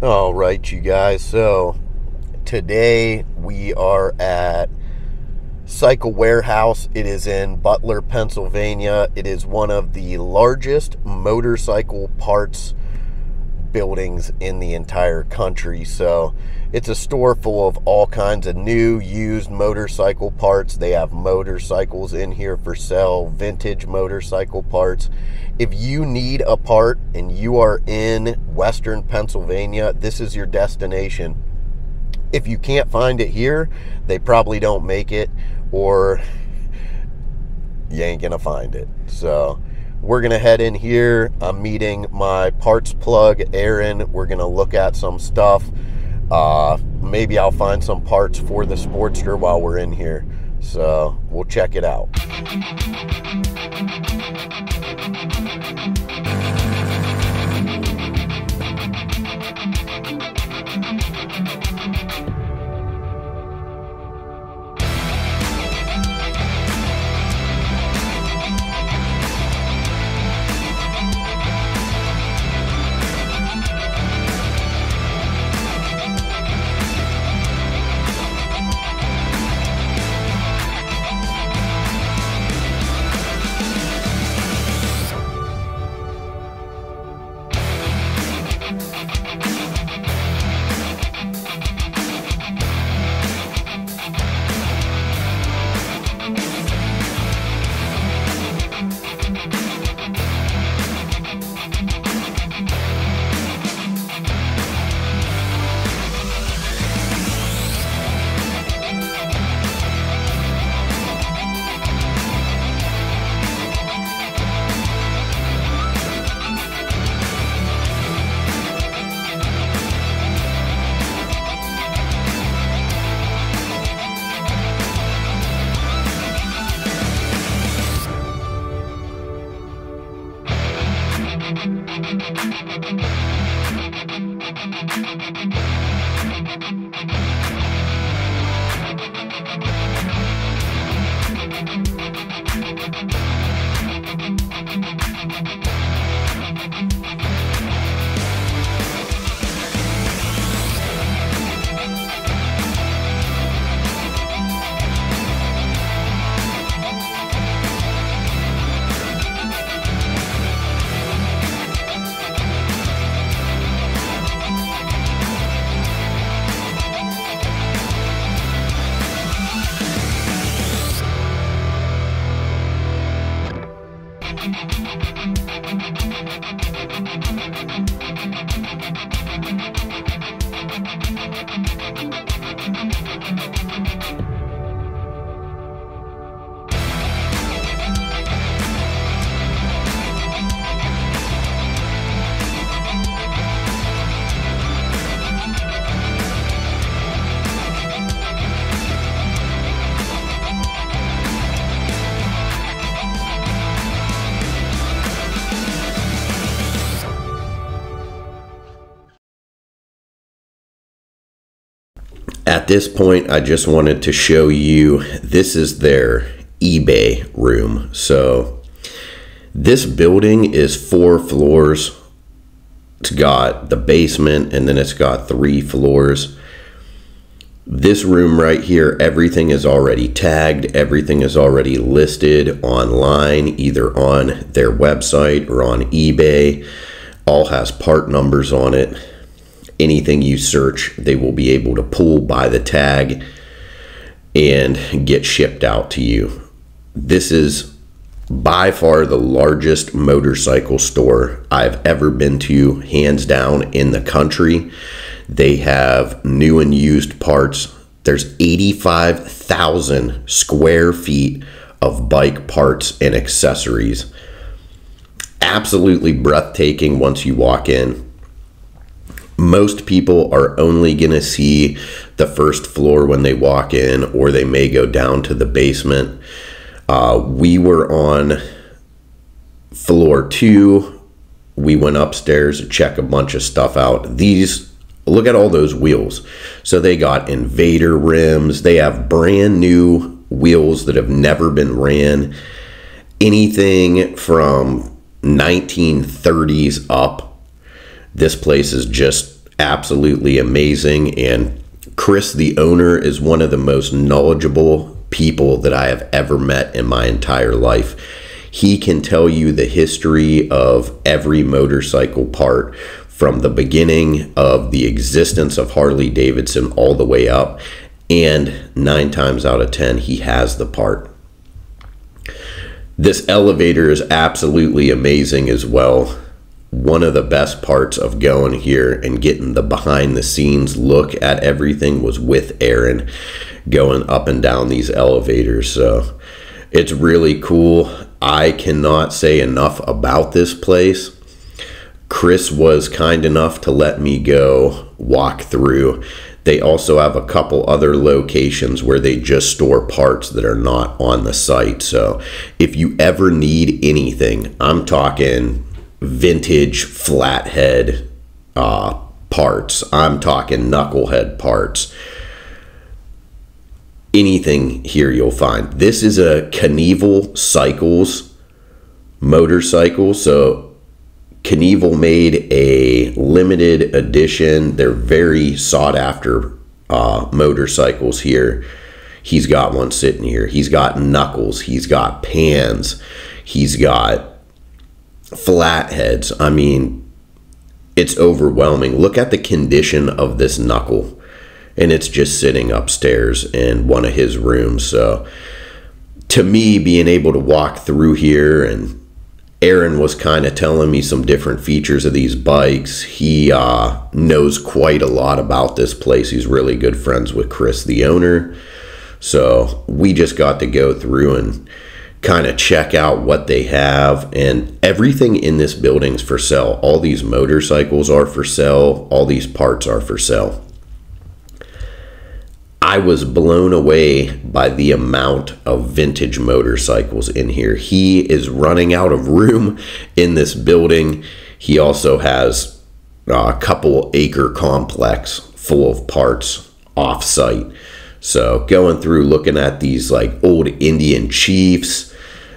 All right, you guys. So today we are at Cycle Warehouse. It is in Butler, Pennsylvania. It is one of the largest motorcycle parts buildings in the entire country. So it's a store full of all kinds of new, used motorcycle parts. They have motorcycles in here for sale, vintage motorcycle parts. If you need a part and you are in Western Pennsylvania, this is your destination. If you can't find it here, they probably don't make it, or you ain't gonna find it. So we're gonna head in here. I'm meeting my parts plug, Aaron. We're gonna look at some stuff. Maybe I'll find some parts for the Sportster while we're in here. So we'll check it out. At this point, I just wanted to show you, this is their eBay room. So this building is 4 floors. It's got the basement and then it's got 3 floors. This room right here, everything is already tagged. Everything is already listed online, either on their website or on eBay. All has part numbers on it. Anything you search, they will be able to pull by the tag and get shipped out to you. This is by far the largest motorcycle store I've ever been to, hands down, in the country. They have new and used parts. There's 85,000 square feet of bike parts and accessories. Absolutely breathtaking once you walk in. Most people are only going to see the first floor when they walk in, or they may go down to the basement. We were on floor 2. We went upstairs to check a bunch of stuff out. Look at all those wheels. So they got Invader rims. They have brand new wheels that have never been ran. Anything from 1930s up. This place is just absolutely amazing. And Chris, the owner, is one of the most knowledgeable people that I have ever met in my entire life. He can tell you the history of every motorcycle part from the beginning of the existence of Harley Davidson all the way up. And 9 times out of 10, he has the part. This elevator is absolutely amazing as well. One of the best parts of going here and getting the behind the scenes look at everything was with Aaron going up and down these elevators. So it's really cool. I cannot say enough about this place. Chris was kind enough to let me go walk through. They also have a couple other locations where they just store parts that are not on the site. So if you ever need anything, I'm talking vintage flathead parts, I'm talking knucklehead parts, anything here you'll find. This is a Knievel Cycles motorcycle. So Knievel made a limited edition. They're very sought after motorcycles here. He's got one sitting here. He's got knuckles. He's got pans. He's got flatheads. I mean, it's overwhelming. Look at the condition of this knuckle. And it's just sitting upstairs in one of his rooms. So to me, being able to walk through here, and Aaron was kind of telling me some different features of these bikes. He knows quite a lot about this place. He's really good friends with Chris, the owner. So we just got to go through and kind of check out what they have. And everything in this building's for sale. All these motorcycles are for sale. All these parts are for sale. I was blown away by the amount of vintage motorcycles in here. He is running out of room in this building. He also has a couple acre complex full of parts off site. So going through looking at these like old Indian Chiefs,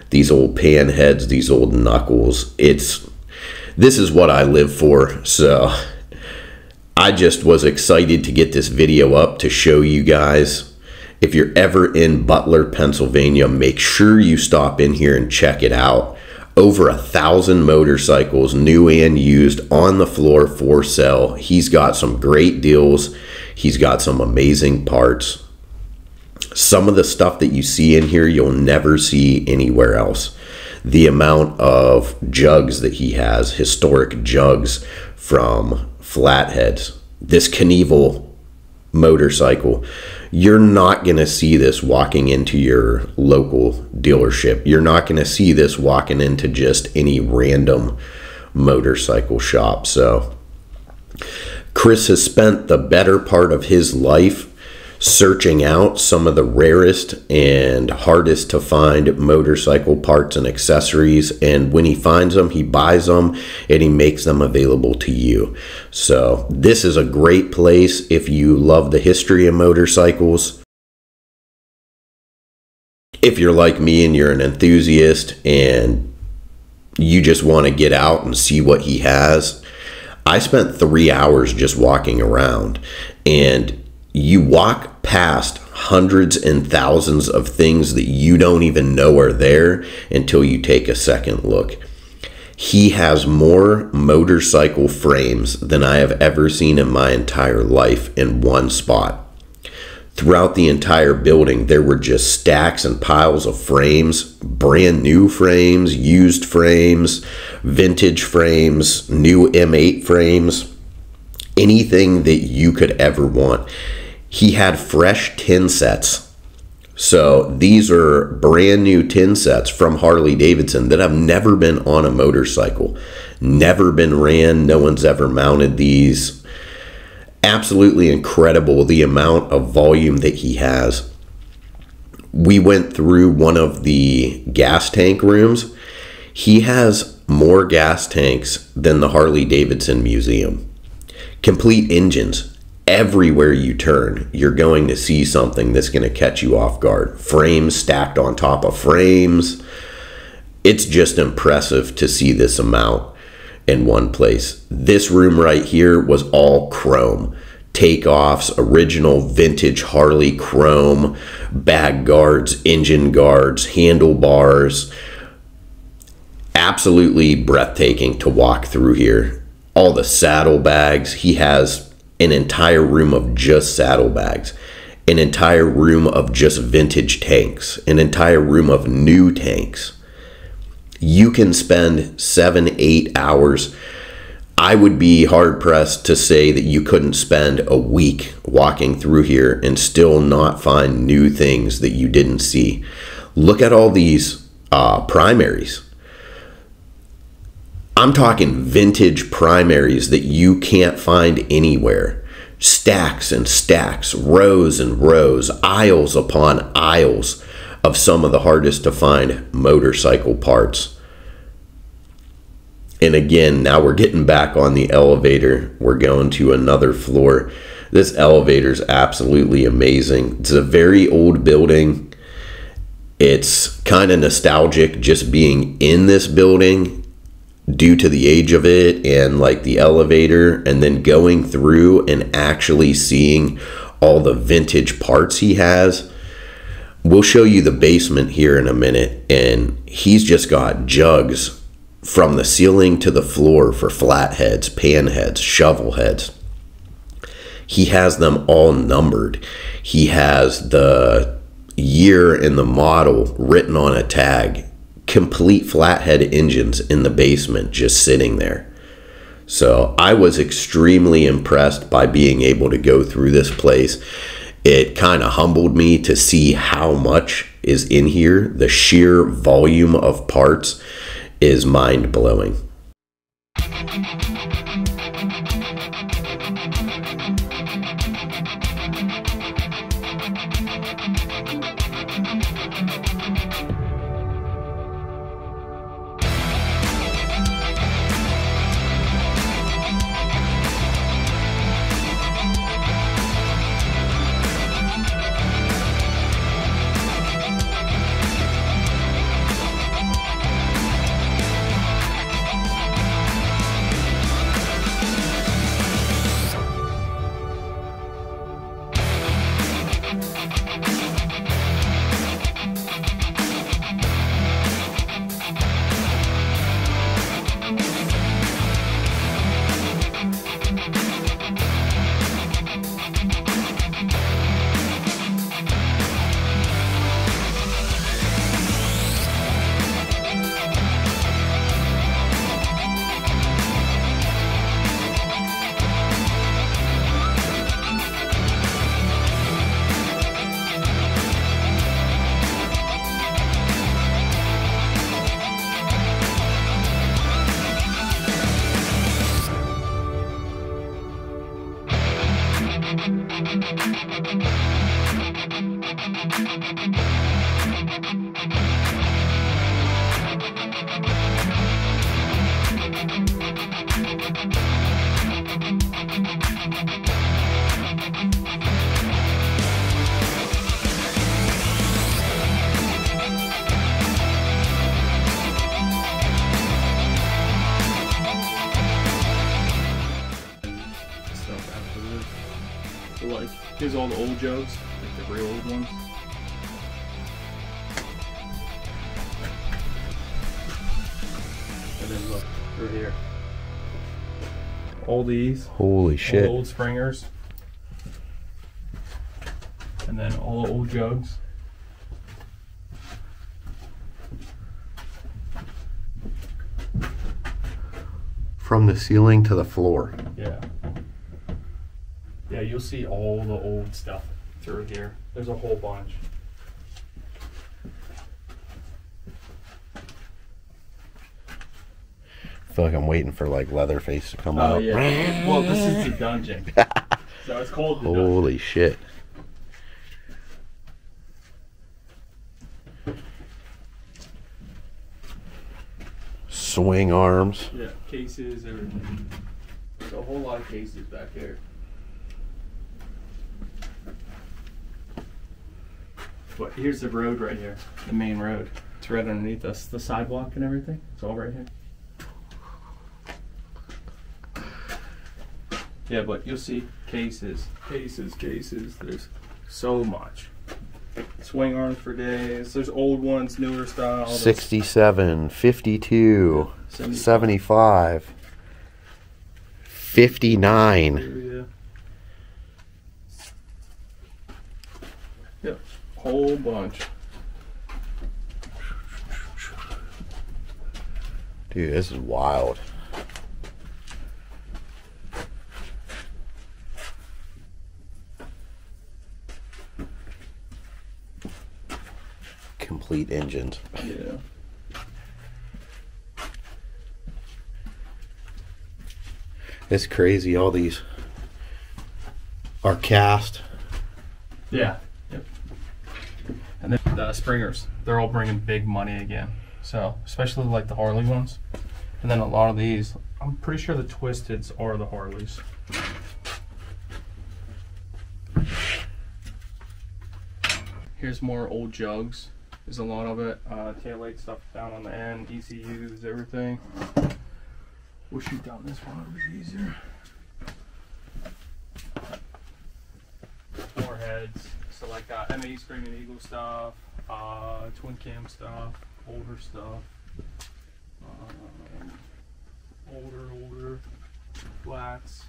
these old panheads, these old knuckles, this is what I live for. So I just was excited to get this video up to show you guys. If you're ever in Butler, Pennsylvania, make sure you stop in here and check it out. Over 1,000 motorcycles, new and used, on the floor for sale. He's got some great deals. He's got some amazing parts. Some of the stuff that you see in here, you'll never see anywhere else. The amount of jugs that he has, historic jugs from flatheads. This Knievel motorcycle, you're not going to see this walking into your local dealership. You're not going to see this walking into just any random motorcycle shop. So Chris has spent the better part of his life searching out some of the rarest and hardest to find motorcycle parts and accessories, and when he finds them, he buys them and he makes them available to you. So this is a great place if you love the history of motorcycles. If you're like me and you're an enthusiast and you just want to get out and see what he has. I spent 3 hours just walking around, and you walk past hundreds and thousands of things that you don't even know are there until you take a second look. He has more motorcycle frames than I have ever seen in my entire life in one spot. Throughout the entire building, there were just stacks and piles of frames, brand new frames, used frames, vintage frames, new M8 frames, anything that you could ever want. He had fresh tin sets. So these are brand new tin sets from Harley Davidson that have never been on a motorcycle, never been ran. No one's ever mounted these. Absolutely incredible the amount of volume that he has. We went through one of the gas tank rooms. He has more gas tanks than the Harley Davidson Museum. Complete engines. Everywhere you turn, you're going to see something that's going to catch you off guard. Frames stacked on top of frames. It's just impressive to see this amount. in one place. This room right here was all chrome. Takeoffs, original vintage Harley chrome, bag guards, engine guards, handlebars. Absolutely breathtaking to walk through here. All the saddlebags. He has an entire room of just saddlebags, an entire room of just vintage tanks, an entire room of new tanks. You can spend 7-8 hours. I would be hard pressed to say that you couldn't spend a week walking through here and still not find new things that you didn't see. Look at all these primaries. I'm talking vintage primaries that you can't find anywhere. Stacks and stacks, rows and rows, aisles upon aisles of some of the hardest to find motorcycle parts. And again, now we're getting back on the elevator. We're going to another floor. This elevator is absolutely amazing. It's a very old building. It's kind of nostalgic just being in this building due to the age of it and like the elevator, and then going through and actually seeing all the vintage parts he has. We'll show you the basement here in a minute, and he's just got jugs from the ceiling to the floor for flatheads, pan heads, shovel heads. He has them all numbered. He has the year and the model written on a tag. Complete flathead engines in the basement just sitting there. So I was extremely impressed by being able to go through this place. It kind of humbled me to see how much is in here. The sheer volume of parts is mind-blowing. Like, here's all the old jugs, like the real old ones. And then look, through here. All these. Holy shit. All the old Springers. And then all the old jugs. From the ceiling to the floor. Yeah. Yeah, you'll see all the old stuff through here. There's a whole bunch. I feel like I'm waiting for like Leatherface to come out. Oh yeah. Well, this is the dungeon. So it's called the dungeon. Holy shit. Swing arms. Yeah, cases, everything. There's a whole lot of cases back here. But here's the road right here, the main road. It's right underneath us, the sidewalk and everything. It's all right here. Yeah, but you'll see cases. There's so much. Swing arms for days. There's old ones, newer style. 67, 52, 75, 59. Yep, whole bunch. Dude, this is wild. Complete engines. Yeah. It's crazy. All these are cast. Yeah. Yep. And then the Springers, they're all bringing big money again. So, especially like the Harley ones. And then a lot of these, I'm pretty sure the Twisteds are the Harleys. Here's more old jugs. There's a lot of it. Taillight stuff down on the end, ECUs, everything. We'll shoot down this one, it'll be easier. More heads. So like MAE Screaming Eagle stuff, twin cam stuff, older stuff. Older flats.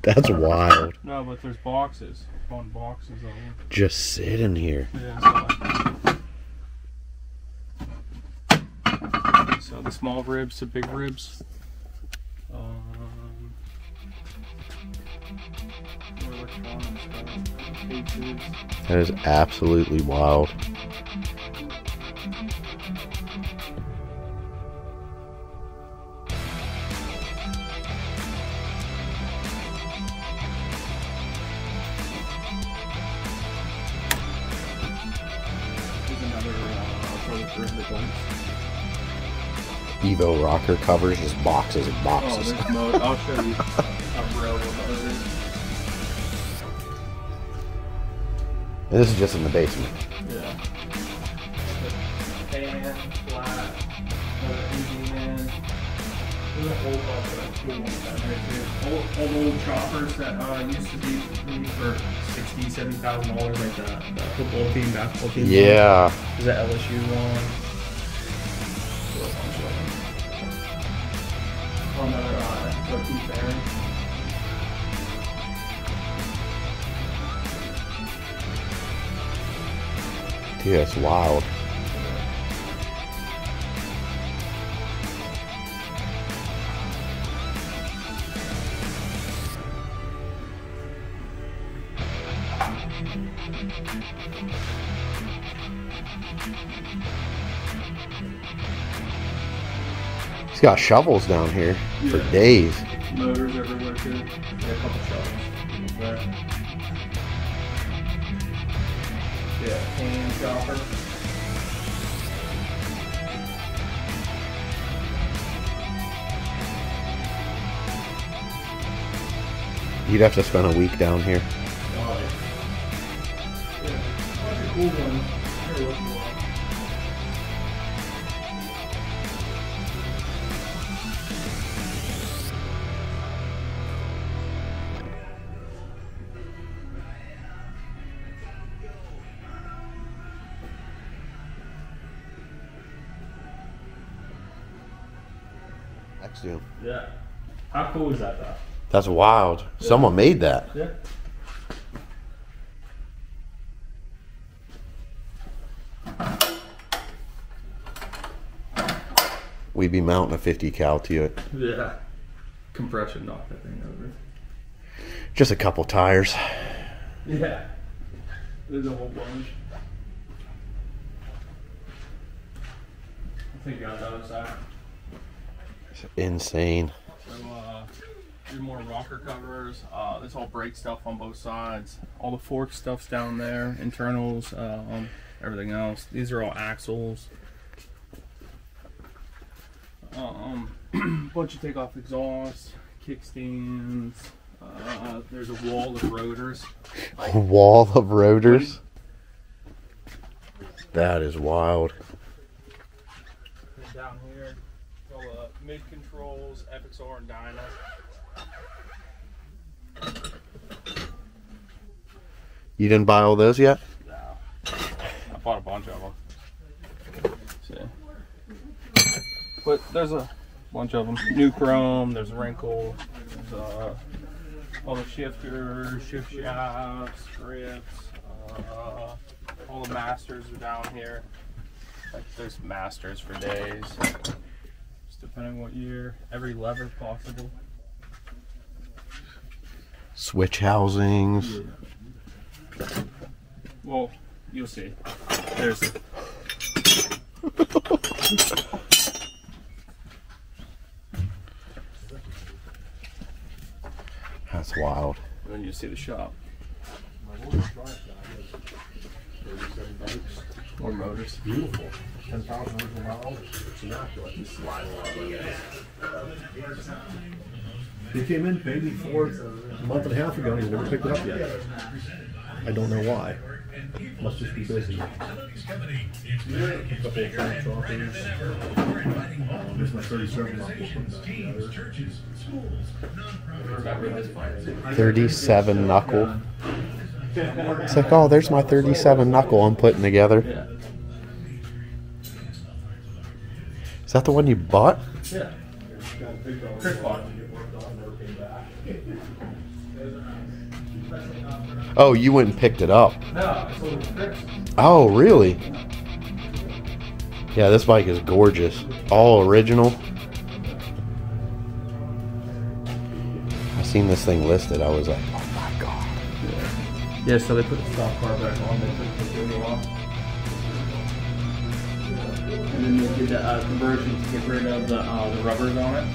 That's wild. No, but there's boxes. Fun boxes of them. Just sitting here. Yeah, so the small ribs to big ribs. More electronic stuff. Cases. That is absolutely wild. Evo rocker covers, just boxes and boxes. Oh, I'll show you a row of those. And this is just in the basement. Yeah. Fan, flat, another engine in. There's a whole bunch of cool ones down there too. Old choppers that used to be for $60,000, $70,000, like the football team, basketball team. Yeah. There's that LSU one. Another Goku fairing. Dude, that's wild. He's got shovels down here for days. Motors everywhere too. Yeah, a couple shovels. There. Yeah, hand chopper. You'd have to spend a week down here. Oh, yeah. Bunch of cool ones. Here, look more. Next to him. Yeah. How cool is that though? That's wild. Someone made that. Yeah. We'd be mounting a 50 cal to it. Yeah. Compression knocked that thing over. Just a couple tires. Yeah. There's a whole bunch. I think on the other side. It's insane. So, there's more rocker covers. There's all brake stuff on both sides. All the fork stuff's down there. Internals, everything else. These are all axles. Bunch of takeoff exhausts, kickstands. There's a wall of rotors. A wall of rotors? That is wild. And down here, all mid controls. Epixor and Dyna. You didn't buy all those yet? No. I bought a bunch of them. See. But there's a bunch of them. New chrome, there's wrinkle, there's all the shifters, shift shafts, grips, all the masters are down here. Like there's masters for days. Just depending what year. Every lever possible. Switch housings. Yeah. Well, you'll see. There's That's wild. and then you see the shop. More motors. Beautiful. 10,000 miles. It's immaculate. He came in, paid me for it a month and a half ago, and he's never picked it up yet. I don't know why. Must just be busy. A couple of track choppers. There's my 37 knuckle putting that together. 37 knuckle. It's like, oh, there's my 37 knuckle I'm putting together. Yeah. Is that the one you bought? Yeah. Chris bought it. Oh, you went and picked it up. No, I sold it to Chris. Oh, really? Yeah, this bike is gorgeous. All original. I seen this thing listed. I was like, oh my god. Yeah, so they put the stock car back on, they took the video off. And then they did the conversion to get rid of the rubbers on it.